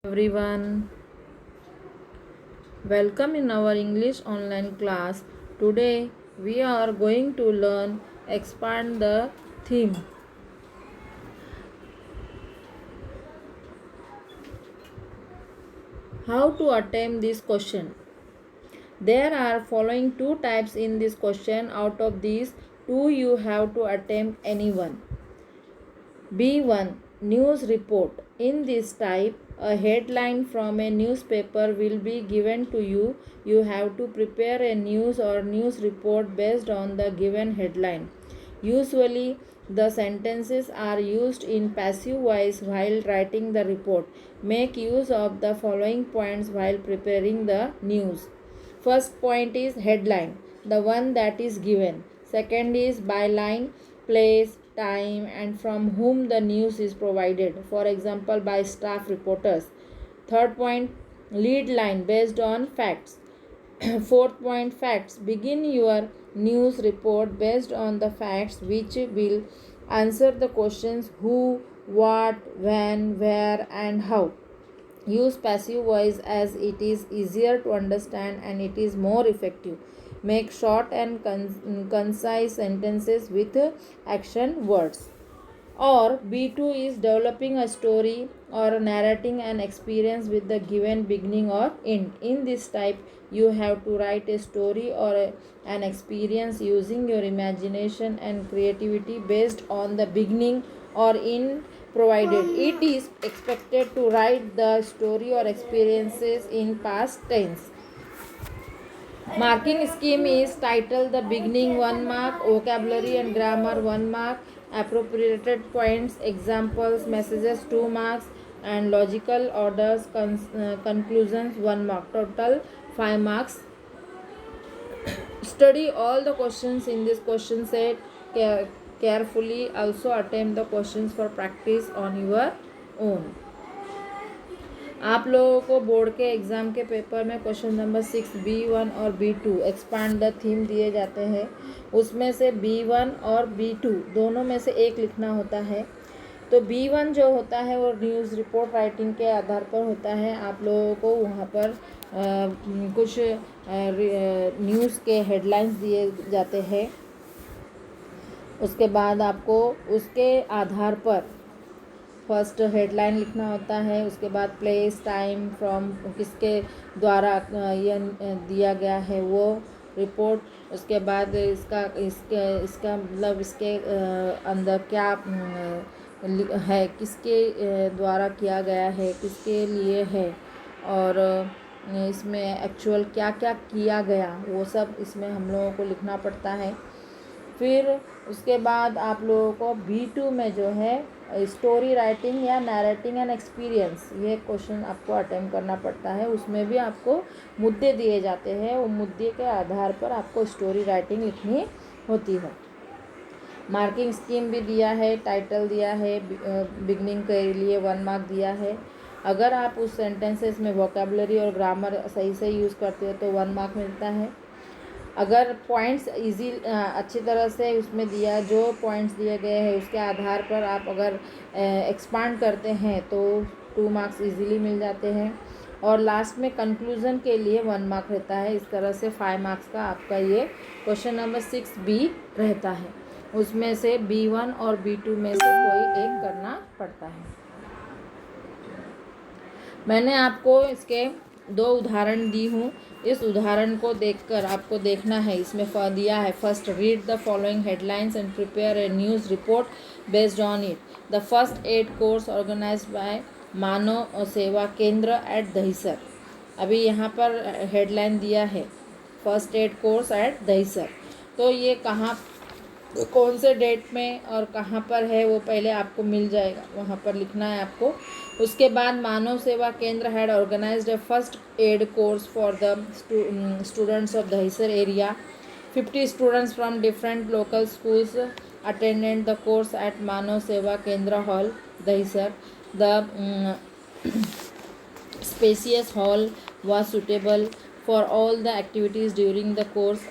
Everyone, welcome in our English online class. Today we are going to learn expand the theme. How to attempt this question? There are following two types in this question. Out of these two you have to attempt any one. B1 News report. In this type, a headline from a newspaper will be given to you. You have to prepare a news or news report based on the given headline. Usually, the sentences are used in passive voice while writing the report. Make use of the following points while preparing the news. First point is headline, the one that is given. Second is byline, place, time, and from whom the news is provided. For example, by staff reporters. Third point, lead line based on facts. Fourth point, facts. Begin your news report based on the facts which will answer the questions who, what, when, where, and how. Use passive voice as it is easier to understand and it is more effective. Make short and concise sentences with action words. Or B2 is developing a story or narrating an experience with the given beginning or end. In this type, you have to write a story or an experience using your imagination and creativity based on the beginning or end provided. It is expected to write the story or experiences in past tense. Marking scheme is title the beginning 1 mark, vocabulary and grammar 1 mark, appropriated points, examples, messages 2 marks, and logical orders, conclusions 1 mark. Total 5 marks. Study all the questions in this question set carefully. Also attempt the questions for practice on your own. आप लोगों को board के exam के paper में question number 6 B1 और B2 expand the theme दिए जाते हैं. उसमें से B1 और B2 दोनों में से एक लिखना होता है. तो B1 जो होता है वो न्यूज़ रिपोर्ट राइटिंग के आधार पर होता है. आप लोगों को वहाँ पर कुछ न्यूज़ के हेडलाइंस दिए जाते हैं. उसके बाद आपको उसके आधार पर फर्स्ट हेडलाइन लिखना होता है. उसके बाद प्लेस, टाइम, फ्रॉम किसके द्वारा यह दिया गया है वो रिपोर्ट. उसके बाद इसका मतलब इसके अंदर क्या है, किसके द्वारा किया गया है, किसके लिए है, और इसमें एक्चुअल क्या क्या किया गया वो सब इसमें हम लोगों को लिखना पड़ता है. फिर उसके बाद आप लोगों को B2 में जो है स्टोरी राइटिंग या नैरेटिंग एंड एक्सपीरियंस, ये क्वेश्चन आपको अटेम्प्ट करना पड़ता है. उसमें भी आपको मुद्दे दिए जाते हैं. वो मुद्दे के आधार पर आपको स्टोरी राइटिंग लिखनी होती है. मार्किंग स्कीम भी दिया है, टाइटल दिया है, बिगनिंग के लिए 1 मार्क दिया है. अगर आप उस सेंटेंसेस में वोकेबलरी और ग्रामर सही से यूज़ करते हो तो 1 मार्क मिलता है. अगर पॉइंट्स इजी अच्छी तरह से उसमें दिया, जो पॉइंट्स दिए गए हैं उसके आधार पर आप अगर एक्सपांड करते हैं तो 2 मार्क्स इजीली मिल जाते हैं. और लास्ट में कंक्लूज़न के लिए 1 मार्क रहता है. इस तरह से 5 मार्क्स का आपका ये क्वेश्चन नंबर 6B रहता है. उसमें से B1 और B2 में से कोई एक करना पड़ता है. मैंने आपको इसके 2 उदाहरण दी हूँ. इस उदाहरण को देखकर आपको देखना है. इसमें दिया है first, read the following headlines and prepare a news report based on it. The first aid course organised by Manav Seva Kendra eight Dahisar. अभी यहाँ पर हेडलाइन दिया है first aid course eight Dahisar. तो ये कहाँ, कौन से डेट में और कहाँ पर है वो पहले आपको मिल जाएगा, वहाँ पर लिखना है आपको. उसके बाद Manav Seva Kendra had organised a first aid course for the students of Dahisar area. 50 students from different local schools attended the course at Manav Seva Kendra hall Dahisar. The spacious hall was suitable for all the activities during the course.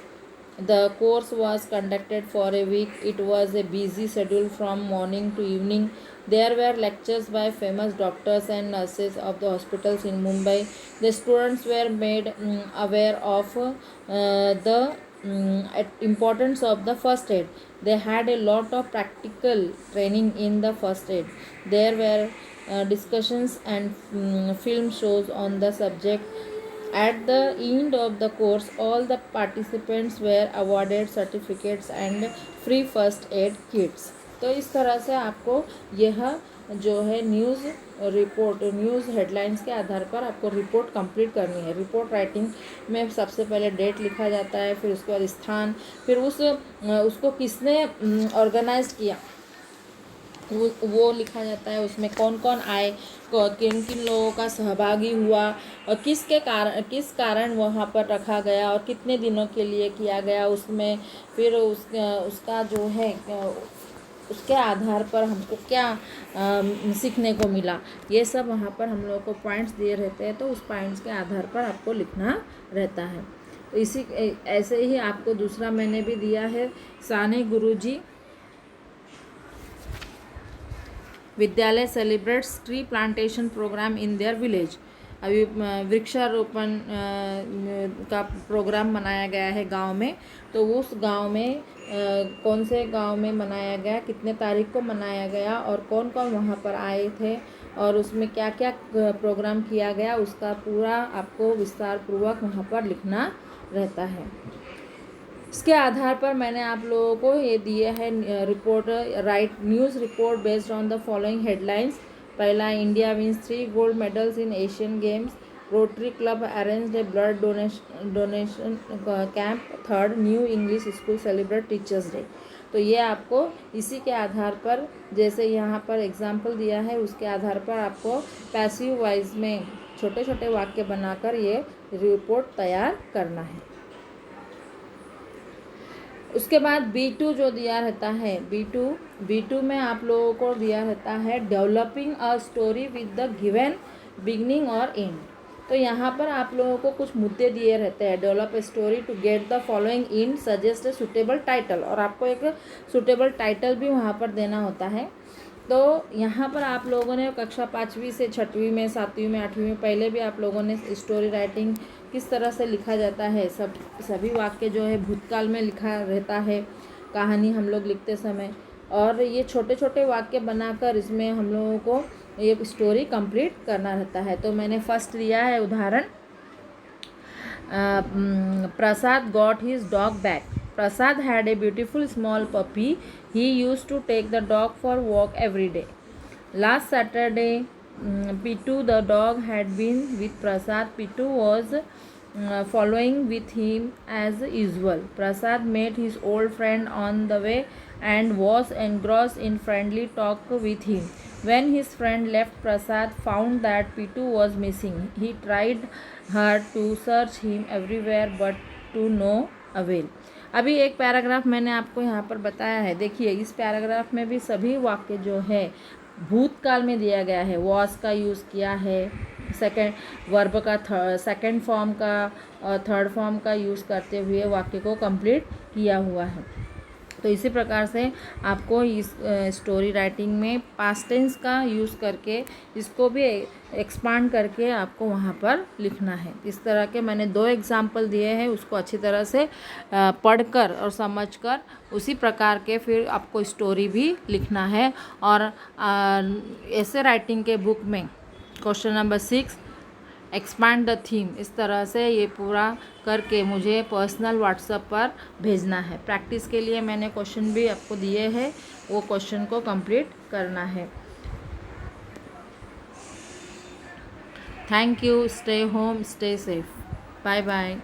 The course was conducted for a week. It was a busy schedule from morning to evening. There were lectures by famous doctors and nurses of the hospitals in Mumbai. The students were made aware of the importance of the first aid. They had a lot of practical training in the first aid. There were discussions and film shows on the subject. At the end of the course, all the participants were awarded certificates and free first aid kits. तो इस तरह से आपको यह जो है news headlines के आधार पर आपको रिपोर्ट कंप्लीट करनी है। रिपोर्ट राइटिंग में सबसे पहले डेट लिखा जाता है, फिर उसके बाद स्थान, फिर उसको किसने ऑर्गेनाइज किया वो लिखा जाता है। उसमें कौन कौन आए, किन किन लोगों का सहभागी हुआ और किस कारण वहाँ पर रखा गया और कितने दिनों के लिए किया गया। उसमें फिर उसका जो है उसके आधार पर हमको क्या सीखने को मिला, ये सब वहाँ पर हम लोगों को पॉइंट्स दिए रहते हैं। तो उस पॉइंट्स के आधार पर आपको लिखना रहता है। तो ऐसे ही आपको दूसरा मैंने भी दिया है, Sane Guruji Vidyalaya celebrates tree plantation programme in their village. अभी वृक्षारोपण का प्रोग्राम मनाया गया है गांव में। तो उस गांव में कौन से गांव में मनाया गया, कितने तारीख को मनाया गया और कौन कौन वहां पर आए थे और उसमें क्या क्या प्रोग्राम किया गया, उसका पूरा आपको विस्तार पूर्वक वहां पर लिखना रहता है। इसके आधार पर मैंने आप लोगों को ये दिए है write news report based on the following headlines. पहला, India wins 3 gold medals in Asian games. Rotary club arranged a blood donation camp. Third, new English school celebrate teachers day. तो ये आपको इसी के आधार पर, जैसे यहाँ पर एग्जाम्पल दिया है उसके आधार पर आपको पैसिव वॉइस में छोटे छोटे वाक्य बनाकर ये रिपोर्ट तैयार करना है। उसके बाद B2 जो दिया रहता है, B2 में आप लोगों को दिया रहता है developing a story with the given beginning और एंड। तो यहाँ पर आप लोगों को कुछ मुद्दे दिए रहते हैं। Develop a story to get the following in, suggest a suitable title, और आपको एक सुटेबल टाइटल भी वहाँ पर देना होता है। तो यहाँ पर आप लोगों ने कक्षा 5वीं से 6वीं में, 7वीं में, 8वीं में पहले भी आप लोगों ने स्टोरी राइटिंग किस तरह से लिखा जाता है, सभी वाक्य जो है भूतकाल में लिखा रहता है कहानी हम लोग लिखते समय, और ये छोटे छोटे वाक्य बनाकर इसमें हम लोगों को ये स्टोरी कंप्लीट करना रहता है। तो मैंने फर्स्ट दिया है उदाहरण, Prasad got his dog back. Prasad had a beautiful small puppy. He used to take the dog for walk every day. Last Saturday, Pitu the dog had been with Prasad. Pitu was following with him as usual. Prasad met his old friend on the way and was engrossed in friendly talk with him. When his friend left, Prasad found that Pitu was missing. He tried hard to search him everywhere but to no avail. अभी एक paragraph मैंने आपको यहाँ पर बताया है। देखिए इस पैराग्राफ में भी सभी वाक्य जो है भूतकाल में दिया गया है। वॉज का यूज़ किया है, सेकंड वर्ब का सेकंड फॉर्म का और थर्ड फॉर्म का यूज़ करते हुए वाक्य को कंप्लीट किया हुआ है। तो इसी प्रकार से आपको इस स्टोरी राइटिंग में पास्ट टेंस का यूज़ करके इसको भी एक्सपांड करके आपको वहाँ पर लिखना है। इस तरह के मैंने 2 एग्जाम्पल दिए हैं, उसको अच्छी तरह से पढ़कर और समझकर उसी प्रकार के फिर आपको स्टोरी भी लिखना है। और ऐसे राइटिंग के बुक में question number 6 expand the theme, इस तरह से ये पूरा करके मुझे पर्सनल व्हाट्सएप पर भेजना है। प्रैक्टिस के लिए मैंने क्वेश्चन भी आपको दिए हैं, वो क्वेश्चन को कंप्लीट करना है। Thank you, stay home, stay safe, bye bye.